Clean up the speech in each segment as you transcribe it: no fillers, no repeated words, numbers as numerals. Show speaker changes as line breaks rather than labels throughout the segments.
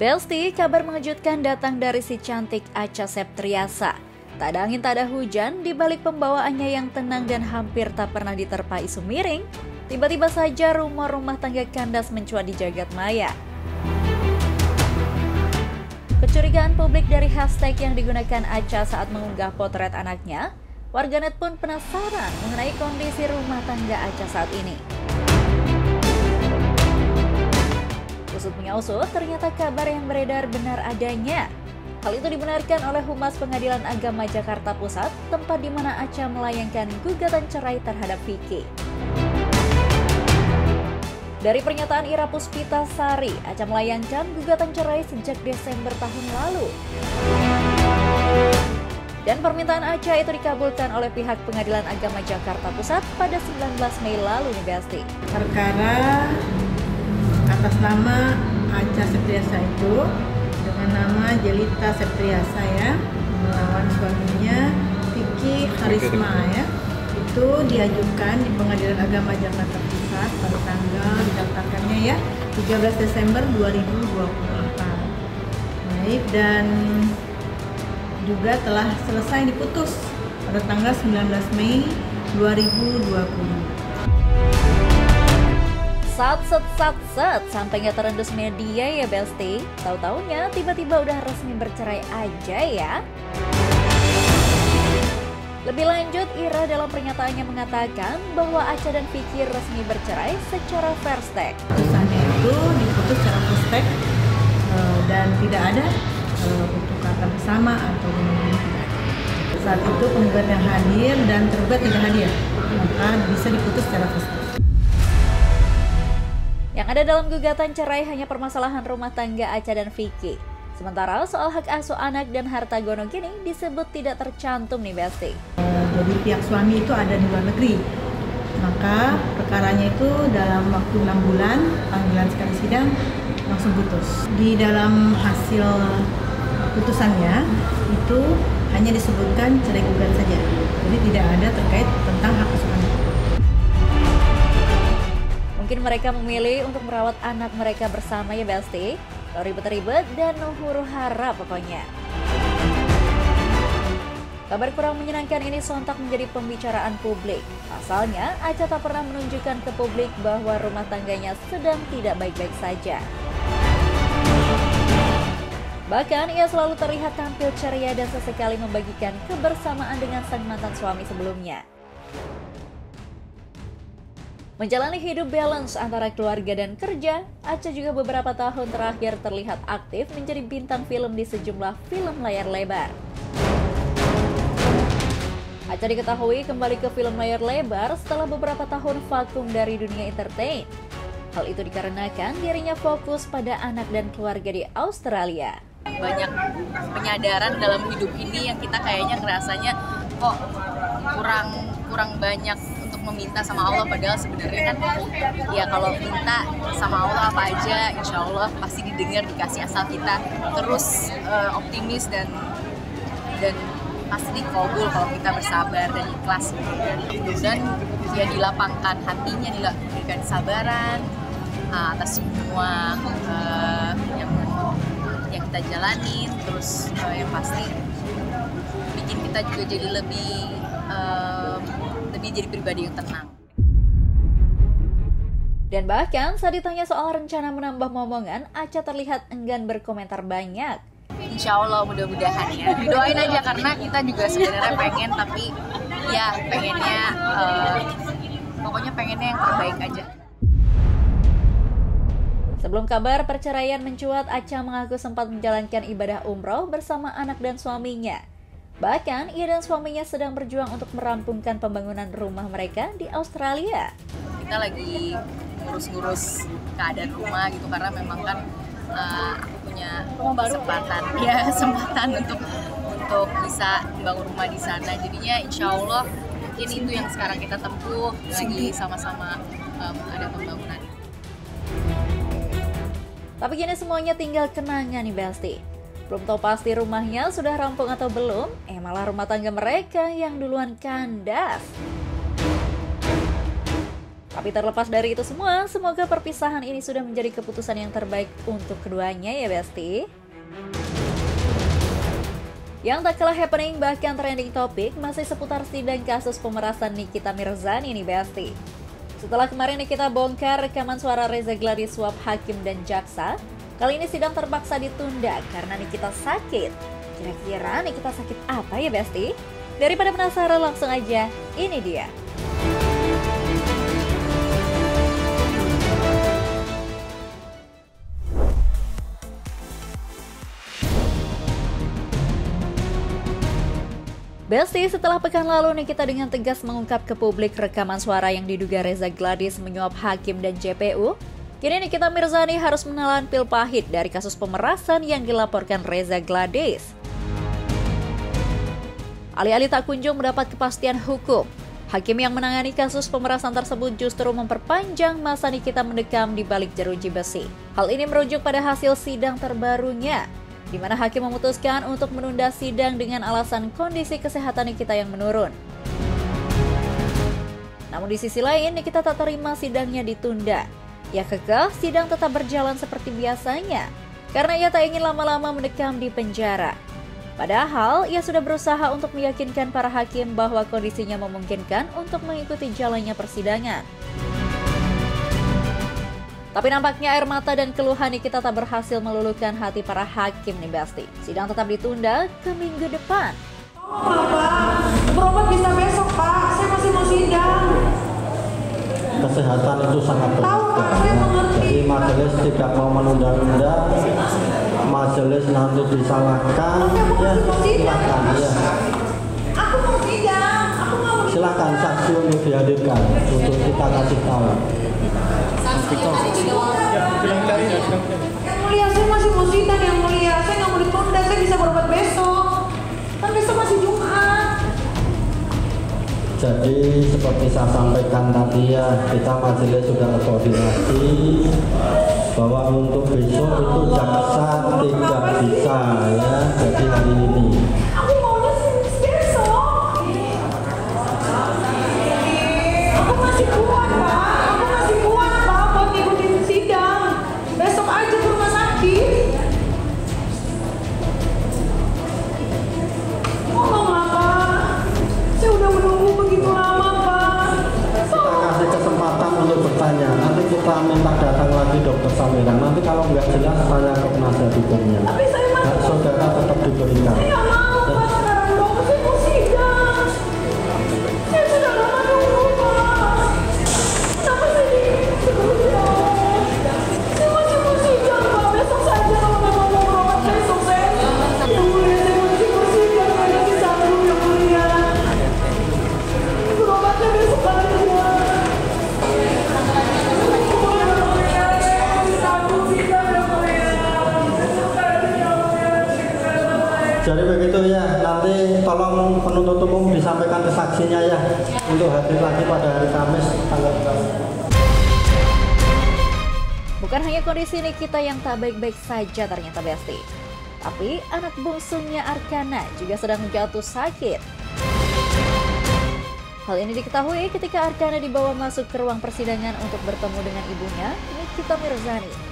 Belsti, kabar mengejutkan datang dari si cantik Acha Septriasa. Tak ada angin, tak ada hujan, di balik pembawaannya yang tenang dan hampir tak pernah diterpa isu miring, tiba-tiba saja rumor-rumah tangga kandas mencuat di jagat maya. Kecurigaan publik dari hashtag yang digunakan Acha saat mengunggah potret anaknya, warganet pun penasaran mengenai kondisi rumah tangga Acha saat ini. Usut punya usut, ternyata kabar yang beredar benar adanya. Hal itu dibenarkan oleh Humas Pengadilan Agama Jakarta Pusat, tempat di mana Acha melayangkan gugatan cerai terhadap Vicky. Dari pernyataan Ira Puspita Sari, Acha melayangkan gugatan cerai sejak Desember tahun lalu. Dan permintaan Acha itu dikabulkan oleh pihak Pengadilan Agama Jakarta Pusat pada 19 Mei lalu nih Besti.
Perkara atas nama Acha Septriasa itu dengan nama Jelita Septriasa ya, melawan suaminya Vicky Karisma ya, itu diajukan di Pengadilan Agama Jakarta Pusat pada tanggal didaftarkannya ya 13 Desember 2024. Baik, dan juga telah selesai diputus pada tanggal 19 Mei 2020.
Sat sampai nggak terendus media ya Besti. Tahu-taunya tiba-tiba udah resmi bercerai aja ya. Lebih lanjut, Ira dalam pernyataannya mengatakan bahwa Acha dan Vicky resmi bercerai secara first take.
Putusannya itu diputus secara first take dan tidak ada untuk kata bersama atau tidak. Saat itu penggugat yang hadir dan tergugat tidak hadir, maka bisa diputus secara first take.
Yang ada dalam gugatan cerai hanya permasalahan rumah tangga Acha dan Vicky. Sementara soal hak asuh anak dan harta gono gini disebut tidak tercantum nih Besti.
Jadi pihak suami itu ada di luar negeri, maka perkaranya itu dalam waktu 6 bulan panggilan sekali sidang langsung putus. Di dalam hasil putusannya itu hanya disebutkan cerai gugat saja, jadi tidak ada terkait tentang hak asuh anak.
Mungkin mereka memilih untuk merawat anak mereka bersama ya Besti. Ribet-ribet dan huru-hara pokoknya. Kabar kurang menyenangkan ini sontak menjadi pembicaraan publik. Pasalnya, Acha tak pernah menunjukkan ke publik bahwa rumah tangganya sedang tidak baik-baik saja. Bahkan, ia selalu terlihat tampil ceria dan sesekali membagikan kebersamaan dengan sang mantan suami sebelumnya. Menjalani hidup balance antara keluarga dan kerja, Acha juga beberapa tahun terakhir terlihat aktif menjadi bintang film di sejumlah film layar lebar. Acha diketahui kembali ke film layar lebar setelah beberapa tahun vakum dari dunia entertain. Hal itu dikarenakan dirinya fokus pada anak dan keluarga di Australia.
Banyak penyadaran dalam hidup ini yang kita kayaknya ngerasanya kok kurang banyak meminta sama Allah, padahal sebenarnya kan ya kalau minta sama Allah apa aja insya Allah pasti didengar, dikasih, asal kita terus optimis dan pasti dikabul kalau kita bersabar dan ikhlas dan ya dilapangkan hatinya, diberikan kesabaran atas semua yang kita jalanin, terus yang pasti bikin kita juga jadi lebih jadi pribadi yang tenang.
Dan bahkan saat ditanya soal rencana menambah momongan, Acha terlihat enggan berkomentar banyak.
Insya Allah mudah-mudahan ya, didoain aja karena kita juga sebenarnya pengen, tapi ya pengennya pokoknya pengennya yang terbaik aja.
Sebelum kabar perceraian mencuat, Acha mengaku sempat menjalankan ibadah umroh bersama anak dan suaminya. Bahkan, ia dan suaminya sedang berjuang untuk merampungkan pembangunan rumah mereka di Australia.
Kita lagi ngurus-ngurus keadaan rumah gitu, karena memang kan aku punya kesempatan untuk bisa membangun rumah di sana. Jadinya insya Allah mungkin itu yang sekarang kita tempuh, lagi sama-sama ada pembangunan.
Tapi kini semuanya tinggal kenangan nih Besti. Belum tahu pasti rumahnya sudah rampung atau belum, malah rumah tangga mereka yang duluan kandas. Tapi terlepas dari itu semua, semoga perpisahan ini sudah menjadi keputusan yang terbaik untuk keduanya ya Besti. Yang tak kalah happening bahkan trending topik masih seputar sidang kasus pemerasan Nikita Mirzani nih Besti. Setelah kemarin Nikita bongkar rekaman suara Reza Gladys suap hakim dan jaksa, kali ini sidang terpaksa ditunda karena Nikita sakit. Kira-kira Nikita sakit apa ya Besti? Daripada penasaran langsung aja, ini dia. Besti, setelah pekan lalu Nikita dengan tegas mengungkap ke publik rekaman suara yang diduga Reza Gladys menyuap hakim dan JPU, kini Nikita Mirzani harus menelan pil pahit dari kasus pemerasan yang dilaporkan Reza Gladys. Alih-alih tak kunjung mendapat kepastian hukum, hakim yang menangani kasus pemerasan tersebut justru memperpanjang masa Nikita mendekam di balik jeruji besi. Hal ini merujuk pada hasil sidang terbarunya, di mana hakim memutuskan untuk menunda sidang dengan alasan kondisi kesehatan Nikita yang menurun. Namun di sisi lain, Nikita tak terima sidangnya ditunda. Ia kekeh sidang tetap berjalan seperti biasanya, karena ia tak ingin lama-lama mendekam di penjara. Padahal, ia sudah berusaha untuk meyakinkan para hakim bahwa kondisinya memungkinkan untuk mengikuti jalannya persidangan. Tapi nampaknya air mata dan keluhan Nikita tak berhasil meluluhkan hati para hakim nih Besti. Sidang tetap ditunda ke minggu depan.
Pak, berobat bisa besok Pak, saya masih mau sidang.
Kesehatan itu sangat penting.
Tahu Pak, saya mengerti.
Jadi majelis tidak mau menunda-nunda, majelis nanti disalahkan, ya silakan ya.
Aku mau sidang, aku mau.
Silakan saksi untuk dihadirkan, untuk kita kasih tahu.
Yang mulia, saya masih mau sidang yang mulia. Saya nggak mau ditunda, saya bisa berobat besok. Kan besok masih Jumat.
Jadi seperti saya sampaikan tadi ya, kita majelis sudah koordinasi bahwa untuk besok itu jaksa tidak bisa ya, jadi hari ini.
Aku maunya besok. Aku masih kuat Pak, aku masih kuat Pak buat ngikutin sidang. Besok aja ke rumah sakit. Ngomong lah Pak, saya udah menunggu begitu lama Pak.
Kita kasih kesempatan untuk bertanya. Nanti kita minta datang lagi Dokter Samira. Nanti kalau nggak jelas tanya ke penasihat hukumnya.
Tapi saya
Hak
masih
saudara tetap diberikan.
saya nggak mau Pak sekarang dong, saya mau sidang. Saya sudah lama nunggu Pak. Kenapa saya disuruh ya? Saya masih mau sidang Pak, besok saja kalau memang mau berobat besok saya. Yang mulia, saya masih mau sidang, saya masih sanggup yang mulia. Berobatnya besok aja.
Jadi begitu ya, nanti tolong penuntut umum disampaikan ke saksinya ya, untuk hadir lagi pada hari Kamis tanggal 12.
Bukan hanya kondisi Nikita yang tak baik-baik saja ternyata Besti, tapi anak bungsunya Arkana juga sedang jatuh sakit. Hal ini diketahui ketika Arkana dibawa masuk ke ruang persidangan untuk bertemu dengan ibunya, Nikita Mirzani.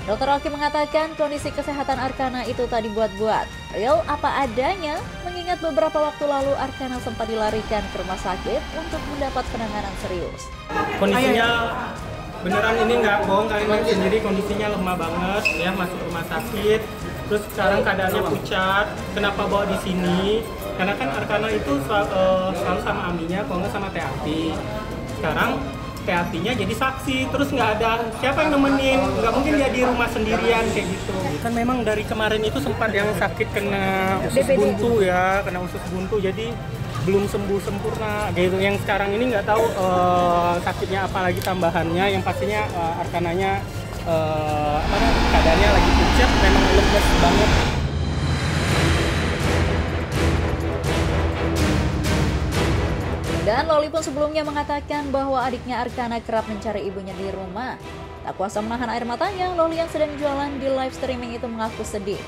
Dokter Oki mengatakan kondisi kesehatan Arkana itu tak dibuat-buat, real apa adanya, mengingat beberapa waktu lalu Arkana sempat dilarikan ke rumah sakit untuk mendapat penanganan serius.
Kondisinya beneran ini nggak bohong, kalian lihat sendiri kondisinya lemah banget ya, masuk rumah sakit. Terus sekarang keadaannya pucat. Kenapa bawa di sini? Karena kan Arkana itu selalu sama Aminya, kalau nggak sama Teati. Sekarang Teatinya jadi saksi, terus nggak ada siapa yang nemenin, nggak mungkin dia di rumah sendirian kayak gitu. Kan memang dari kemarin itu sempat yang sakit kena usus buntu ya, kena usus buntu, jadi belum sembuh sempurna gitu. Yang sekarang ini nggak tahu sakitnya apa lagi tambahannya, yang pastinya Arkananya keadaannya lagi pucat, memang lemes banget.
Dan Loli pun sebelumnya mengatakan bahwa adiknya Arkana kerap mencari ibunya di rumah. Tak kuasa menahan air matanya, Loli yang sedang jualan di live streaming itu mengaku sedih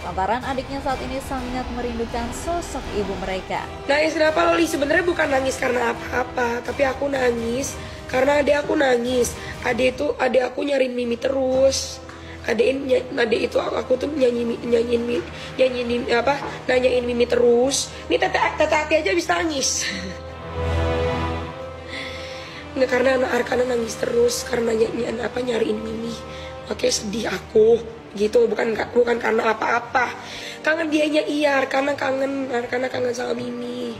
lantaran adiknya saat ini sangat merindukan sosok ibu mereka.
Nangis kenapa Loli? Sebenarnya bukan nangis karena apa-apa, tapi aku nangis karena adik aku nangis. Adik aku nyariin Mimi terus. Adik itu aku tuh nanyain Mimi terus. Ini tete Ati aja bisa nangis. Nggak, karena Arkana nangis terus karena nyariin Mimi. Makanya sedih aku. Gitu, bukan karena apa-apa. Kangen dianya iya, Arkana kangen sama Mimi.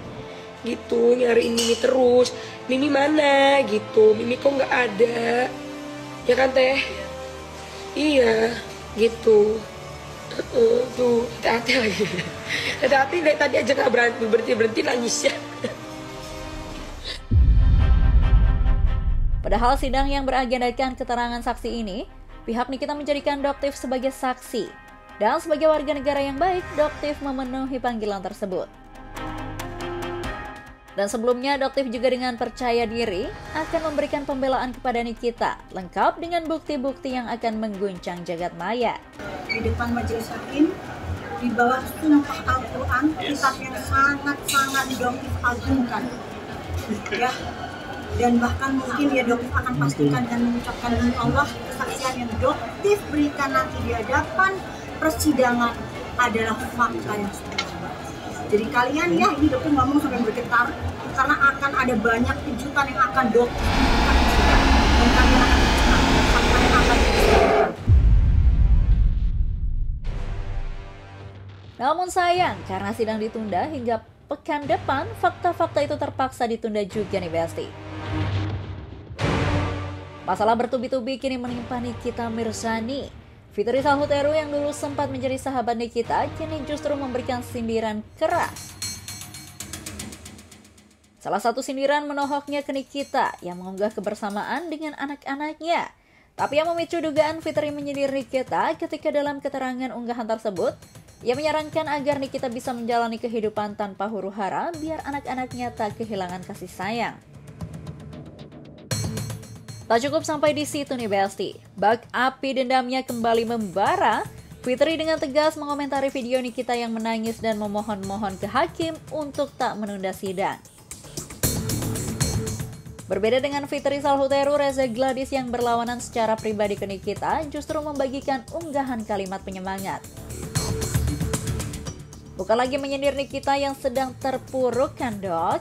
Gitu, nyariin Mimi terus. Mimi mana gitu, Mimi kok nggak ada. Ya kan Teh? Iya, gitu. Tuh, hati-hati lagi. Hati-hati tadi aja nggak berhenti nangis ya.
Padahal sidang yang beragendakan keterangan saksi ini, pihak Nikita menjadikan Doktif sebagai saksi. Dan sebagai warga negara yang baik, Doktif memenuhi panggilan tersebut. Dan sebelumnya, Doktif juga dengan percaya diri akan memberikan pembelaan kepada Nikita, lengkap dengan bukti-bukti yang akan mengguncang jagat maya.
Di depan majelis hakim, di bawah sumpah Al-Quran, kitab yang sangat-sangat Doktif agungkan. Ya. Dan bahkan mungkin ya Doktif akan pastikan dan mengucapkan demi Allah kesaksian yang Doktif berikan nanti di hadapan persidangan adalah fakta yang sebenarnya. Jadi kalian ya, ini Doktif ngomong sampai bergetar karena akan ada banyak kejutan yang akan Doktif berikan dan kalian akan mencerna fakta yang akan diberikan.
Namun sayang, karena sidang ditunda hingga pekan depan, fakta-fakta itu terpaksa ditunda juga nih Besti. Masalah bertubi-tubi kini menimpa Nikita Mirzani. Fitri Salhuteru yang dulu sempat menjadi sahabat Nikita kini justru memberikan sindiran keras. Salah satu sindiran menohoknya ke Nikita yang mengunggah kebersamaan dengan anak-anaknya. Tapi yang memicu dugaan Fitri menyindir Nikita ketika dalam keterangan unggahan tersebut, ia menyarankan agar Nikita bisa menjalani kehidupan tanpa huru-hara biar anak-anaknya tak kehilangan kasih sayang. Tak cukup sampai di situ nih Besti, bak api dendamnya kembali membara. Fitri dengan tegas mengomentari video Nikita yang menangis dan memohon-mohon ke hakim untuk tak menunda sidang. Berbeda dengan Fitri Salhuteru, Reza Gladys yang berlawanan secara pribadi ke Nikita justru membagikan unggahan kalimat penyemangat. Bukan lagi menyindir Nikita yang sedang terpuruk kan dok?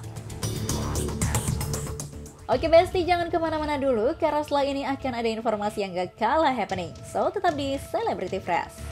Oke Besti, jangan kemana-mana dulu karena setelah ini akan ada informasi yang gak kalah happening. So tetap di Celebrity Fresh.